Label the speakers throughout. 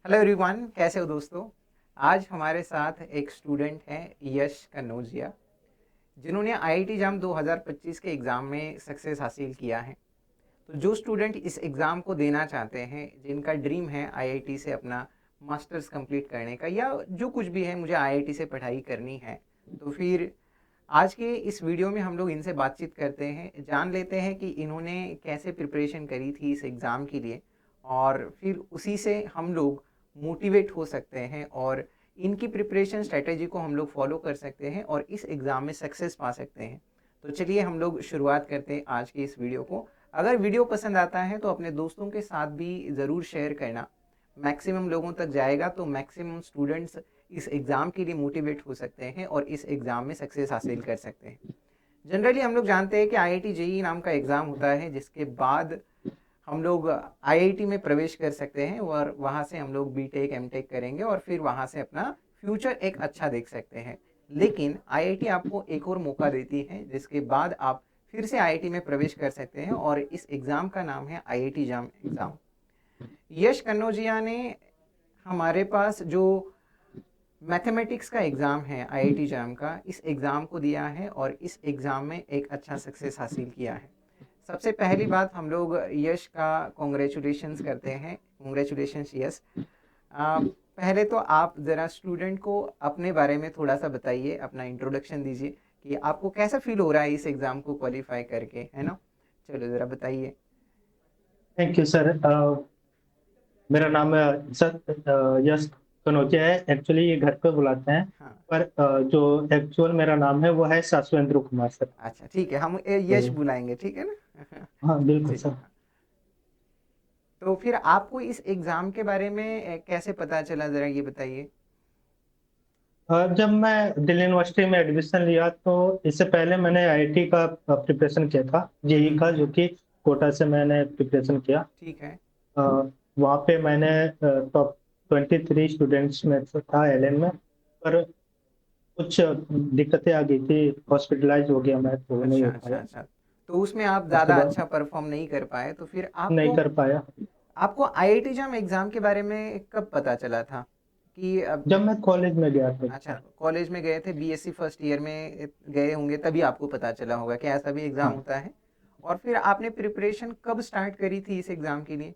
Speaker 1: Hello everyone, कैसे हो दोस्तों। आज हमारे साथ एक स्टूडेंट हैं यश कन्नौजिया, जिन्होंने आईआईटी जाम 2025 के एग्ज़ाम में सक्सेस हासिल किया है। तो जो स्टूडेंट इस एग्ज़ाम को देना चाहते हैं, जिनका ड्रीम है आईआईटी से अपना मास्टर्स कंप्लीट करने का, या जो कुछ भी है मुझे आईआईटी से पढ़ाई करनी है, तो फिर आज के इस वीडियो में हम लोग इनसे बातचीत करते हैं, जान लेते हैं कि इन्होंने कैसे प्रिपरेशन करी थी इस एग्ज़ाम के लिए, और फिर उसी से हम लोग मोटिवेट हो सकते हैं और इनकी प्रिपरेशन स्ट्रेटेजी को हम लोग फॉलो कर सकते हैं और इस एग्ज़ाम में सक्सेस पा सकते हैं। तो चलिए हम लोग शुरुआत करते हैं आज की इस वीडियो को। अगर वीडियो पसंद आता है तो अपने दोस्तों के साथ भी ज़रूर शेयर करना, मैक्सिमम लोगों तक जाएगा तो मैक्सिमम स्टूडेंट्स इस एग्ज़ाम के लिए मोटिवेट हो सकते हैं और इस एग्ज़ाम में सक्सेस हासिल कर सकते हैं। जनरली हम लोग जानते हैं कि आईआईटी जेईई नाम का एग्ज़ाम होता है, जिसके बाद हम लोग आईआईटी में प्रवेश कर सकते हैं और वहाँ से हम लोग बीटेक एमटेक करेंगे और फिर वहाँ से अपना फ्यूचर एक अच्छा देख सकते हैं। लेकिन आईआईटी आपको एक और मौका देती है, जिसके बाद आप फिर से आईआईटी में प्रवेश कर सकते हैं और इस एग्ज़ाम का नाम है आईआईटी जाम एग्ज़ाम। यश कन्नौजिया ने हमारे पास जो मैथमेटिक्स का एग्ज़ाम है आईआईटी जाम का, इस एग्ज़ाम को दिया है और इस एग्ज़ाम में एक अच्छा सक्सेस हासिल किया है। सबसे पहली बात, हम लोग यश का कॉन्ग्रेचुलेशंस करते हैं। कॉन्ग्रेचुलेशंस यश। पहले तो आप ज़रा स्टूडेंट को अपने बारे में थोड़ा सा बताइए, अपना इंट्रोडक्शन दीजिए कि आपको कैसा फील हो रहा है इस एग्ज़ाम को क्वालिफाई करके, है ना। चलो ज़रा बताइए।
Speaker 2: Thank you sir. मेरा नाम सर यश कनौजिया है। एक्चुअली ये घर पे बुलाते हैं,
Speaker 1: हाँ।
Speaker 2: पर जो एक्चुअल मेरा नाम है वो है शाश्वेंद्र कुमार सर।
Speaker 1: अच्छा ठीक है, हम यश
Speaker 2: तो
Speaker 1: बुलाएंगे, ठीक है ना।
Speaker 2: हाँ, बिल्कुल
Speaker 1: चलिए
Speaker 2: सर।
Speaker 1: हाँ। तो फिर आपको इस एग्ज़ाम के बारे में कैसे पता चला, ज़रा ये बताइए।
Speaker 2: जब मैं दिल्ली यूनिवर्सिटी में एडमिशन लिया तो इससे पहले मैंने आईआईटी का प्रिपरेशन किया था, जेईई का, जो कि कोटा से मैंने प्रिपरेशन किया।
Speaker 1: ठीक है।
Speaker 2: अ, वहाँ पे मैंने टॉप 23 स्टूडेंट्स में से था एलएन में, पर कुछ दिक्कतें आ गई थी, हॉस्पिटलाइज हो गया मैं, तो नहीं
Speaker 1: अच्छा
Speaker 2: हो
Speaker 1: अच्छा
Speaker 2: पाया।
Speaker 1: अच्छा। तो उसमें आप
Speaker 2: उसके
Speaker 1: ज़्यादा
Speaker 2: बाद
Speaker 1: अच्छा परफॉर्म नहीं कर पाए, तो फिर
Speaker 2: नहीं
Speaker 1: आपको
Speaker 2: कर पाया।
Speaker 1: आपको आईआईटी जाम एग्ज़ाम के बारे में कब पता चला था कि अब।
Speaker 2: जब मैं कॉलेज में गया था।
Speaker 1: अच्छा, कॉलेज में गए थे, बीएससी फर्स्ट ईयर में गए होंगे, तभी आपको पता चला होगा कि ऐसा भी एग्ज़ाम
Speaker 2: हाँ
Speaker 1: होता है। और फिर आपने प्रिपरेशन कब स्टार्ट करी थी इस एग्ज़ाम के लिए।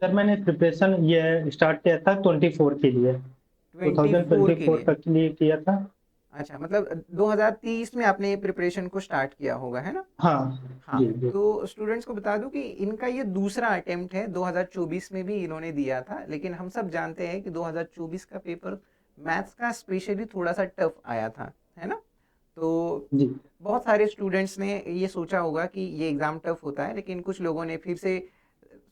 Speaker 2: सर, मैंने प्रिपरेशन ये स्टार्ट किया था 24 के लिए,
Speaker 1: 24 के
Speaker 2: 2024
Speaker 1: लिए।
Speaker 2: तक के लिए किया था।
Speaker 1: अच्छा, मतलब 2030 में आपने ये प्रिपरेशन को स्टार्ट किया होगा, है ना।
Speaker 2: हाँ
Speaker 1: हाँ।
Speaker 2: जी जी।
Speaker 1: तो स्टूडेंट्स को बता दूं कि इनका ये दूसरा अटेम्प्ट है। 2024 में भी इन्होंने दिया था, लेकिन हम सब जानते हैं कि 2024 का पेपर मैथ्स का स्पेशली थोड़ा सा टफ आया था, है ना। तो
Speaker 2: जी
Speaker 1: बहुत सारे स्टूडेंट्स ने ये सोचा होगा कि ये एग्ज़ाम टफ होता है, लेकिन कुछ लोगों ने फिर से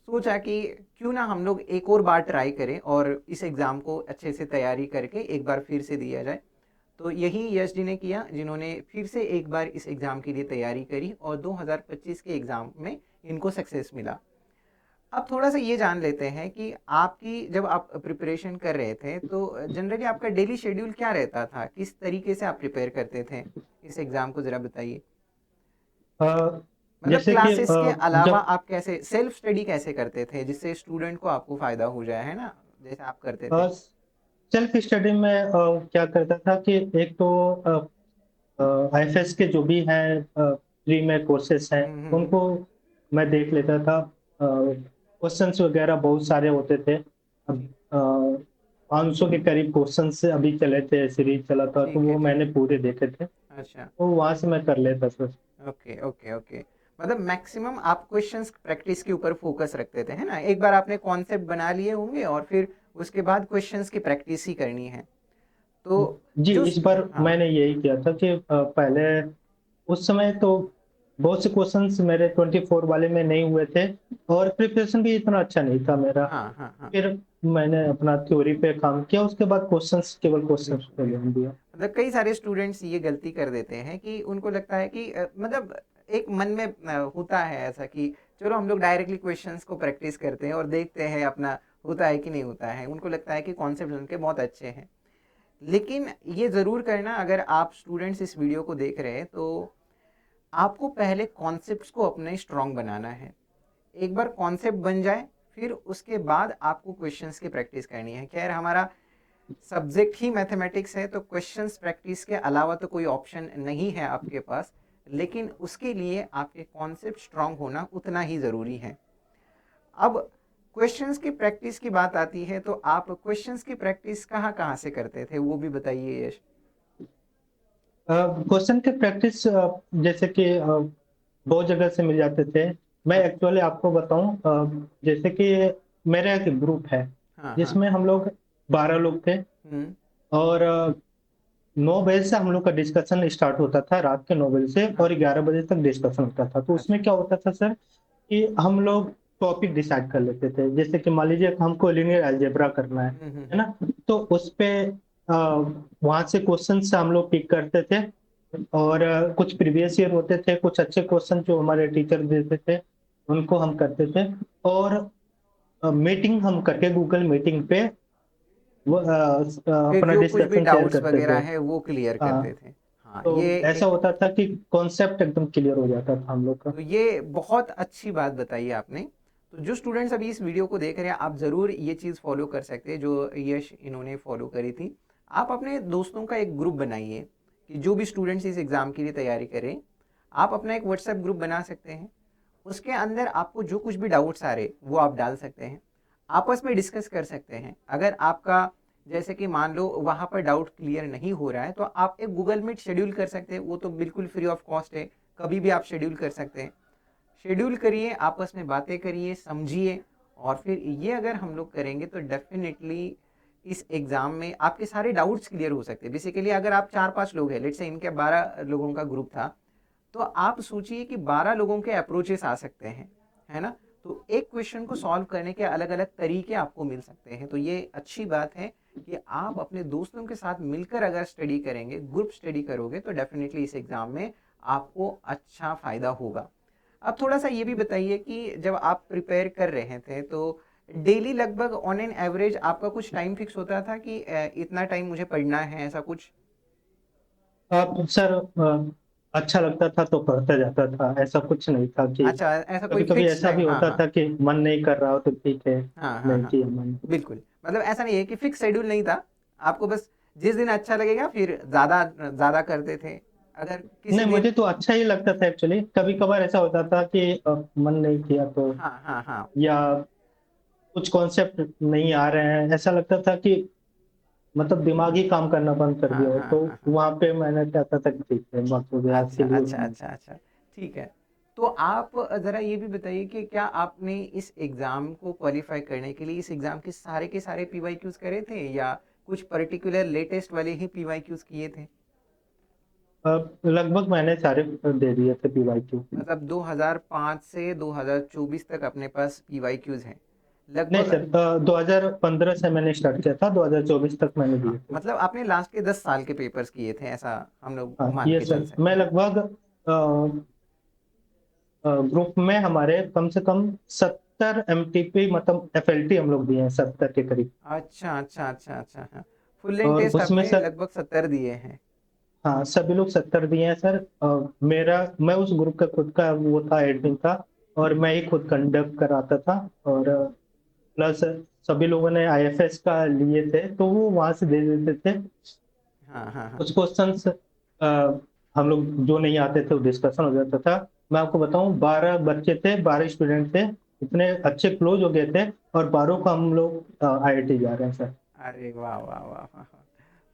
Speaker 1: सोचा कि क्यों ना हम लोग एक और बार ट्राई करें और इस एग्ज़ाम को अच्छे से तैयारी करके एक बार फिर से दिया जाए। तो यही यश जी ने किया, जिन्होंने फिर से एक बार इस एग्ज़ाम के लिए तैयारी करी और 2025 के एग्ज़ाम में इनको सक्सेस मिला। अब थोड़ा सा ये जान लेते हैं कि आपकी जब आप प्रिपरेशन कर रहे थे तो जनरली आपका डेली शेड्यूल क्या रहता था, किस तरीके से आप प्रिपेयर करते थे इस एग्ज़ाम को, ज़रा बताइए।
Speaker 2: अ,
Speaker 1: मतलब
Speaker 2: जैसे कि
Speaker 1: क्लासेस के अलावा
Speaker 2: जब
Speaker 1: आप कैसे सेल्फ स्टडी कैसे करते थे, जिससे स्टूडेंट को आपको फ़ायदा हो जाए, है ना, जैसे आप करते थे।
Speaker 2: सेल्फ स्टडी में क्या करता था कि एक तो आईएफएस के जो भी हैं फ्री में कोर्सेस हैं,
Speaker 1: हम्म।
Speaker 2: उनको मैं देख लेता था। क्वेश्चंस वगैरह बहुत सारे होते थे। अब
Speaker 1: ठीक।
Speaker 2: 500 के करीब क्वेश्चंस अभी चले थे, सीरीज चला था, तो
Speaker 1: ठीक है।
Speaker 2: वो
Speaker 1: ठीक
Speaker 2: मैंने
Speaker 1: है।
Speaker 2: पूरे देखे थे।
Speaker 1: अच्छा।
Speaker 2: तो वहां से मैं कर लेता था।
Speaker 1: Okay okay okay. मतलब मैक्सिमम आप क्वेश्चंस प्रैक्टिस के ऊपर फोकस रखते थे, है ना। एक बार आपने कॉन्सेप्ट बना लिए होंगे और फिर उसके बाद क्वेश्चंस की प्रैक्टिस ही करनी है। तो
Speaker 2: जी,
Speaker 1: जो
Speaker 2: इस बार
Speaker 1: हाँ।
Speaker 2: मैंने यही किया था कि पहले उस समय तो बहुत से क्वेश्चंस मेरे 24 वाले में नहीं हुए थे, और प्रिपरेशन भी इतना अच्छा नहीं था मेरा।
Speaker 1: हाँ हाँ हाँ।
Speaker 2: फिर मैंने अपना थ्योरी पे काम किया, उसके बाद क्वेश्चंस, केवल क्वेश्चंस
Speaker 1: बिल्कुल
Speaker 2: पे ध्यान
Speaker 1: बिल्कुल।
Speaker 2: दिया।
Speaker 1: मतलब कई सारे स्टूडेंट्स ये गलती कर देते हैं कि उनको लगता है कि मतलब एक मन में होता है ऐसा कि चलो हम लोग डायरेक्टली क्वेश्चंस को प्रैक्टिस करते हैं और देखते हैं अपना होता है कि नहीं होता है। उनको लगता है कि कॉन्सेप्ट उनके बहुत अच्छे हैं। लेकिन ये ज़रूर करना, अगर आप स्टूडेंट्स इस वीडियो को देख रहे हैं तो आपको पहले कॉन्सेप्ट्स को अपने स्ट्रॉन्ग बनाना है। एक बार कॉन्सेप्ट बन जाए, फिर उसके बाद आपको क्वेश्चंस की प्रैक्टिस करनी है। खैर हमारा सब्जेक्ट ही मैथमेटिक्स है, तो क्वेश्चंस प्रैक्टिस के अलावा तो कोई ऑप्शन नहीं है आपके पास, लेकिन उसके लिए आपके कॉन्सेप्ट स्ट्रांग होना उतना ही ज़रूरी है। अब क्वेश्चंस की प्रैक्टिस की बात आती है, तो आप क्वेश्चंस की प्रैक्टिस कहाँ कहाँ से करते थे, वो भी बताइए यश।
Speaker 2: क्वेश्चन के प्रैक्टिस जैसे कि बहुत जगह से मिल जाते थे। मैं
Speaker 1: हाँ
Speaker 2: एक्चुअली आपको बताऊं, जैसे कि मेरा एक ग्रुप है
Speaker 1: हाँ हाँ।
Speaker 2: जिसमें हम लोग 12 लोग थे।
Speaker 1: हम्म।
Speaker 2: और 9 बजे से हम लोग का डिस्कशन स्टार्ट होता था, रात के 9 बजे से,
Speaker 1: हाँ
Speaker 2: और 11 बजे तक डिस्कशन होता था। तो
Speaker 1: अच्छा।
Speaker 2: उसमें क्या होता था सर, कि हम लोग टॉपिक डिसाइड कर लेते थे। जैसे कि मान लीजिए हमको लीनियर अलजेब्रा करना है ना। तो उस पे वहां से क्वेश्चन से हम लोग पिक करते थे। और कुछ प्रीवियस ईयर होते थे, कुछ अच्छे क्वेश्चन जो हमारे टीचर देते थे उनको हम करते थे। और मीटिंग हम करके गूगल मीटिंग पे वो
Speaker 1: फिर
Speaker 2: अपना
Speaker 1: जो कुछ भी
Speaker 2: डिस्कशन शेयर
Speaker 1: डाउट्स
Speaker 2: करते
Speaker 1: वगैरह
Speaker 2: थे।
Speaker 1: है वो क्लियर करते
Speaker 2: हाँ,
Speaker 1: थे। हाँ
Speaker 2: तो
Speaker 1: ये
Speaker 2: ऐसा
Speaker 1: एक,
Speaker 2: होता था कि कॉन्सेप्ट एकदम क्लियर हो जाता था हम लोग का।
Speaker 1: तो ये बहुत अच्छी बात बताई आपने। तो जो स्टूडेंट्स अभी इस वीडियो को देख रहे हैं, आप ज़रूर ये चीज़ फॉलो कर सकते हैं जो यश इन्होंने फॉलो करी थी। आप अपने दोस्तों का एक ग्रुप बनाइए कि जो भी स्टूडेंट्स इस एग्ज़ाम के लिए तैयारी करें, आप अपना एक व्हाट्सएप ग्रुप बना सकते हैं। उसके अंदर आपको जो कुछ भी डाउट्स आ रहे वो आप डाल सकते हैं, आपस में डिस्कस कर सकते हैं। अगर आपका जैसे कि मान लो वहाँ पर डाउट क्लियर नहीं हो रहा है, तो आप एक गूगल मीट शेड्यूल कर सकते हैं, वो तो बिल्कुल फ्री ऑफ कॉस्ट है, कभी भी आप शेड्यूल कर सकते हैं। शेड्यूल करिए, आपस में बातें करिए, समझिए, और फिर ये अगर हम लोग करेंगे तो डेफिनेटली इस एग्ज़ाम में आपके सारे डाउट्स क्लियर हो सकते हैं। बेसिकली अगर आप 4-5 लोग हैं, लेट्स से इनके 12 लोगों का ग्रुप था, तो आप सोचिए कि 12 लोगों के अप्रोचेस आ सकते हैं, है ना। तो एक क्वेश्चन को सॉल्व करने के अलग अलग तरीके आपको मिल सकते हैं। तो ये अच्छी बात है कि आप अपने दोस्तों के साथ मिलकर अगर स्टडी करेंगे, ग्रुप स्टडी करोगे, तो डेफिनेटली इस एग्ज़ाम में आपको अच्छा फ़ायदा होगा। अब थोड़ा सा ये भी बताइए कि जब आप प्रिपेयर कर रहे थे, तो डेली लगभग ऑन एन एवरेज आपका कुछ टाइम फिक्स होता था कि इतना टाइम मुझे पढ़ना है, ऐसा कुछ?
Speaker 2: अब सर अच्छा लगता था तो पढ़ता जाता था, ऐसा कुछ नहीं था कि
Speaker 1: अच्छा, ऐसा कोई
Speaker 2: कभी कभी
Speaker 1: फिक्स
Speaker 2: ऐसा
Speaker 1: टाइम?
Speaker 2: भी
Speaker 1: हाँ
Speaker 2: होता
Speaker 1: हाँ
Speaker 2: था कि मन नहीं कर रहा हो तो ठीक है,
Speaker 1: हाँ हाँ
Speaker 2: नहीं
Speaker 1: हाँ,
Speaker 2: किया मन।
Speaker 1: बिल्कुल। मतलब ऐसा नहीं है कि फिक्स शेड्यूल नहीं था, आपको बस जिस दिन अच्छा लगेगा फिर ज़्यादा ज़्यादा करते थे, अगर किसी
Speaker 2: नहीं,
Speaker 1: दिन।
Speaker 2: मुझे तो अच्छा ही लगता था एक्चुअली। कभी कभार ऐसा होता था कि मन नहीं किया तो,
Speaker 1: हाँ हाँ हाँ।
Speaker 2: या कुछ कॉन्सेप्ट नहीं आ रहे हैं, ऐसा लगता था कि मतलब दिमाग ही काम करना बंद कर
Speaker 1: हाँ
Speaker 2: दिया हो,
Speaker 1: हाँ
Speaker 2: तो
Speaker 1: हाँ हाँ।
Speaker 2: वहां पे मैंने कहता था कि ठीक है, वक्त हो गया आज
Speaker 1: अच्छा
Speaker 2: के लिए।
Speaker 1: अच्छा अच्छा अच्छा, ठीक है। तो आप ज़रा ये भी बताइए कि क्या आपने इस एग्ज़ाम को क्वालिफाई करने के लिए इस एग्ज़ाम के सारे पीवाईक्यूज़ करे थे, या कुछ पर्टिकुलर लेटेस्ट वाले ही पीवाईक्यूज़ किए थे?
Speaker 2: लगभग मैंने सारे दे दिए थे PYQ।
Speaker 1: मतलब 2005 से 2024 तक अपने पास पीवाईक्यूज़ हैं
Speaker 2: नहीं
Speaker 1: लगभग।
Speaker 2: सर, 2015 से मैंने स्टार्ट किया था, 2024 तक मैंने
Speaker 1: हाँ,
Speaker 2: दिए थे।
Speaker 1: मतलब आपने लास्ट के 10 साल के पेपर्स किए थे, ऐसा हम लोग
Speaker 2: हाँ
Speaker 1: मान
Speaker 2: ये
Speaker 1: के चल
Speaker 2: सर,
Speaker 1: सकते
Speaker 2: मैं
Speaker 1: हैं।
Speaker 2: लगभग ग्रुप में हमारे कम से कम 70 MTP मतलब FLT हम लोग दिए हैं, 70 के करीब।
Speaker 1: अच्छा अच्छा अच्छा अच्छा, हाँ। फुल लेंथ
Speaker 2: और
Speaker 1: टेस्ट
Speaker 2: उसमें
Speaker 1: आपने
Speaker 2: सर,
Speaker 1: लगभग 70 दिए हैं।
Speaker 2: हाँ सभी लोग 70 दिए हैं सर। मेरा, मैं उस ग्रुप का खुद का वो था, एडमिन था, और मैं ही खुद कंडक्ट कराता था। और प्लस सभी लोगों ने IFS का लिए थे तो वो वहां से दे देते थे।
Speaker 1: हाँ हाँ हाँ।
Speaker 2: कुछ क्वेश्चंस हम लोग जो नहीं आते थे वो डिस्कशन हो जाता था। मैं आपको बताऊं, 12 बच्चे थे, 12 स्टूडेंट थे, इतने अच्छे क्लोज हो गए थे, और 12 का हम लोग IIT जा रहे हैं सर।
Speaker 1: अरे वाह वाह वाह वाह वाह।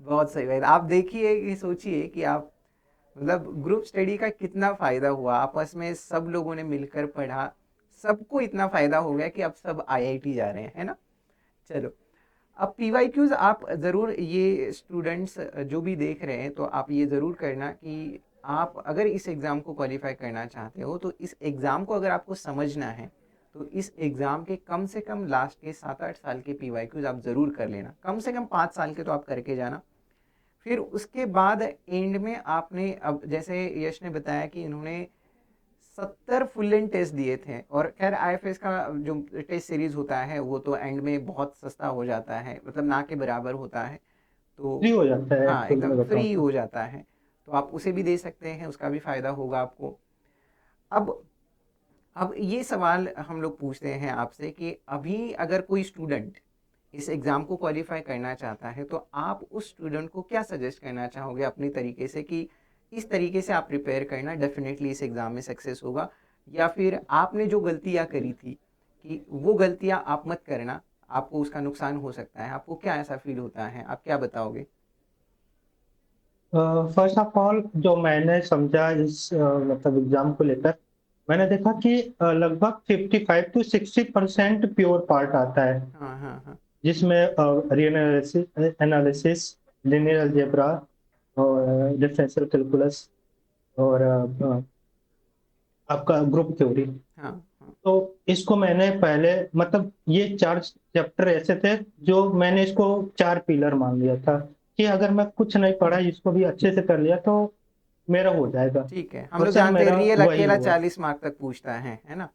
Speaker 1: बहुत सही बात। आप देखिए कि सोचिए कि आप, मतलब ग्रुप स्टडी का कितना फायदा हुआ, आपस में सब लोगों ने मिलकर पढ़ा, सबको इतना फायदा हो गया कि अब सब आईआईटी जा रहे हैं, है ना। चलो, अब पीवाईक्यूज आप ज़रूर, ये स्टूडेंट्स जो भी देख रहे हैं, तो आप ये ज़रूर करना कि आप अगर इस एग्ज़ाम को क्वालिफाई करना चाहते हो, तो इस एग्ज़ाम को अगर आपको समझना है, तो इस एग्ज़ाम के कम से कम लास्ट के 7-8 साल के पीवाईक्यूज आप ज़रूर कर लेना, कम से कम 5 साल के तो आप करके जाना। फिर उसके बाद एंड में आपने, अब जैसे यश ने बताया कि इन्होंने 70 फुल लेंथ टेस्ट दिए थे, और खैर आईएफएस का जो टेस्ट सीरीज होता है वो तो एंड में बहुत सस्ता हो जाता है, मतलब ना के बराबर होता है। तो
Speaker 2: फ्री हो जाता है
Speaker 1: हाँ,
Speaker 2: एक्चुअली
Speaker 1: एकदम
Speaker 2: में बताऊं
Speaker 1: फ्री
Speaker 2: तो।
Speaker 1: हो जाता है। तो आप उसे भी दे सकते हैं, उसका भी फ़ायदा होगा आपको। अब अब ये सवाल हम लोग पूछते हैं आपसे कि अभी अगर कोई स्टूडेंट इस एग्ज़ाम को क्वालिफाई करना चाहता है तो आप उस स्टूडेंट को क्या सजेस्ट करना चाहोगे अपनी तरीके से कि इस तरीके से आप प्रिपेयर करना, डेफिनेटली इस एग्ज़ाम में सक्सेस होगा, या फिर आपने जो गलतियां करी थी कि वो गलतियां आप मत करना, आपको उसका नुकसान हो सकता है, आपको क्या ऐसा फील होता है, आप क्या बताओगे?
Speaker 2: फर्स्ट ऑफ ऑल जो मैंने समझा इस मतलब एग्जाम को लेकर, मैंने देखा कि लगभग 55 to 60% प्योर पार्ट आता है,
Speaker 1: हाँ हाँ हाँ।
Speaker 2: जिसमें रीअनालिसिस एनालिसिस, लिनियर अलजेब्रा और डिफरेंशियल कैलकुलस और आपका ग्रुप थ्योरी।
Speaker 1: हाँ हाँ।
Speaker 2: तो इसको मैंने पहले मतलब ये 4 चैप्टर ऐसे थे जो मैंने इसको 4 पिलर मान लिया था कि अगर मैं कुछ नहीं पढ़ा इसको भी अच्छे से कर लिया तो मेरा हो जाएगा।
Speaker 1: ठीक है, हम
Speaker 2: और
Speaker 1: लोग
Speaker 2: सर
Speaker 1: जानते हैं
Speaker 2: मेरा
Speaker 1: रियल
Speaker 2: वही
Speaker 1: अकेला
Speaker 2: हुआ।
Speaker 1: 40 मार्क तक पूछता है ना?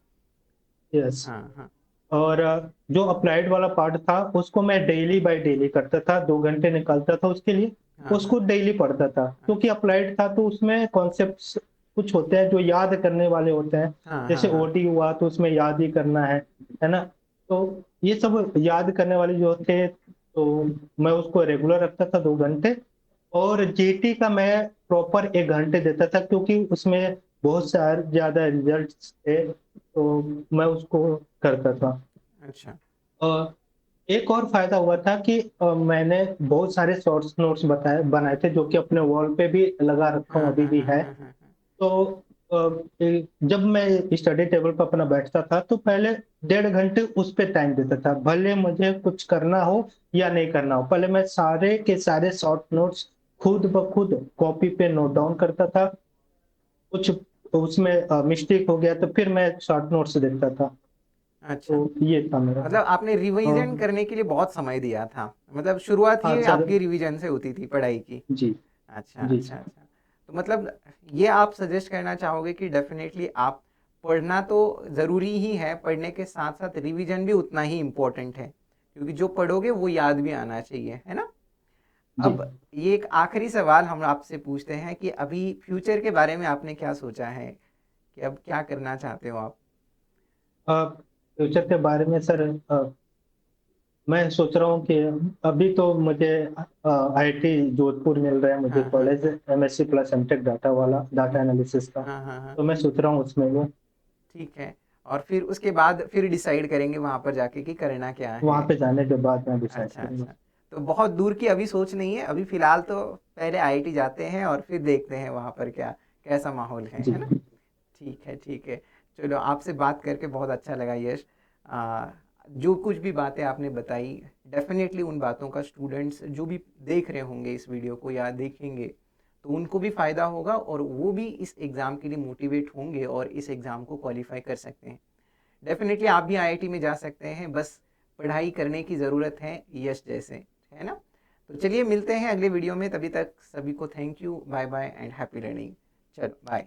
Speaker 2: यस।
Speaker 1: हाँ हाँ
Speaker 2: और जो अप्लाइड वाला पार्ट था उसको मैं डेली बाय डेली करता था, 2 घंटे निकालता था उसके लिए,
Speaker 1: हाँ हाँ।
Speaker 2: उसको डेली पढ़ता था। क्योंकि
Speaker 1: अच्छा।
Speaker 2: अप्लाइड था तो उसमें कॉन्सेप्ट्स कुछ होते हैं जो याद करने वाले होते हैं।
Speaker 1: हाँ हाँ
Speaker 2: जैसे
Speaker 1: हाँ।
Speaker 2: ओटी हुआ तो उसमें याद ही करना है ना? तो ये सब याद करने वाले जो थे तो मैं उसको रेगुलर रखता था 2 घंटे। और जीटी का मैं प्रॉपर 1 घंटे देता था क्योंकि उसमें बहुत सारे ज़्यादा रिजल्ट्स थे, तो मैं उसको करता था।
Speaker 1: अच्छा।
Speaker 2: अ, एक और फायदा हुआ था कि मैंने बहुत सारे शॉर्ट्स नोट्स बनाए थे जो कि अपने वॉल पे भी लगा रखा हूँ,
Speaker 1: हाँ
Speaker 2: अभी
Speaker 1: हाँ
Speaker 2: भी
Speaker 1: हाँ
Speaker 2: है।
Speaker 1: हाँ हाँ हाँ।
Speaker 2: तो जब मैं स्टडी टेबल पर अपना बैठता था तो पहले 1.5 घंटे उस पे टाइम देता था, भले मुझे कुछ करना हो या नहीं करना हो। पहले मैं सारे के सारे शॉर्ट नोट्स खुद ब खुद कॉपी पे नोट डाउन करता था। कुछ उसमें मिस्टेक हो गया तो फिर मैं शॉर्ट नोट्स देखता था।
Speaker 1: अच्छा,
Speaker 2: तो ये था मेरा।
Speaker 1: मतलब आपने रिवीजन
Speaker 2: अ,
Speaker 1: करने के लिए बहुत समय दिया था, मतलब शुरुआत
Speaker 2: हाँ
Speaker 1: ही
Speaker 2: सर।
Speaker 1: आपकी रिवीजन से होती थी पढ़ाई की।
Speaker 2: जी।
Speaker 1: अच्छा
Speaker 2: जी
Speaker 1: अच्छा
Speaker 2: सर।
Speaker 1: अच्छा। तो मतलब ये आप सजेस्ट करना चाहोगे कि डेफिनेटली आप पढ़ना तो ज़रूरी ही है, पढ़ने के साथ साथ रिवीजन भी उतना ही इम्पोर्टेंट है, क्योंकि जो पढ़ोगे वो याद भी आना चाहिए, है ना?
Speaker 2: जी।
Speaker 1: अब ये एक आखिरी सवाल हम आपसे पूछते हैं कि अभी फ्यूचर के बारे में आपने क्या सोचा है, कि अब क्या करना चाहते हो आप?
Speaker 2: फ्यूचर के बारे में सर, मैं सोच रहा हूँ कि अभी तो मुझे आईआईटी जोधपुर मिल रहा है, मुझे
Speaker 1: हाँ हाँ
Speaker 2: कॉलेज
Speaker 1: हाँ
Speaker 2: एमएससी प्लस एमटेक डाटा वाला, डाटा
Speaker 1: हम्म,
Speaker 2: एनालिसिस का।
Speaker 1: हाँ हाँ हाँ।
Speaker 2: तो मैं सोच रहा हूँ उसमें वो
Speaker 1: ठीक है, और फिर उसके बाद फिर डिसाइड करेंगे वहाँ पर जाके कि करना क्या
Speaker 2: वहाँ
Speaker 1: है।
Speaker 2: पे जाने के बाद मैं डिसाइड
Speaker 1: अच्छा
Speaker 2: करूंगा।
Speaker 1: अच्छा। तो बहुत दूर की अभी सोच नहीं है, अभी फ़िलहाल तो पहले आईआईटी जाते हैं और फिर देखते हैं वहाँ पर क्या कैसा माहौल
Speaker 2: जी।
Speaker 1: है ना? ठीक है ठीक है। चलो, आपसे बात करके बहुत अच्छा लगा यश। जो कुछ भी बातें आपने बताई, डेफिनेटली उन बातों का स्टूडेंट्स जो भी देख रहे होंगे इस वीडियो को या देखेंगे, तो उनको भी फ़ायदा होगा और वो भी इस एग्ज़ाम के लिए मोटिवेट होंगे और इस एग्ज़ाम को क्वालिफाई कर सकते हैं। डेफिनेटली आप भी आईआईटी में जा सकते हैं, बस पढ़ाई करने की ज़रूरत है यश जैसे, है ना? तो चलिए मिलते हैं अगले वीडियो में, तभी तक सभी को thank you, bye bye and happy learning. चलो बाय।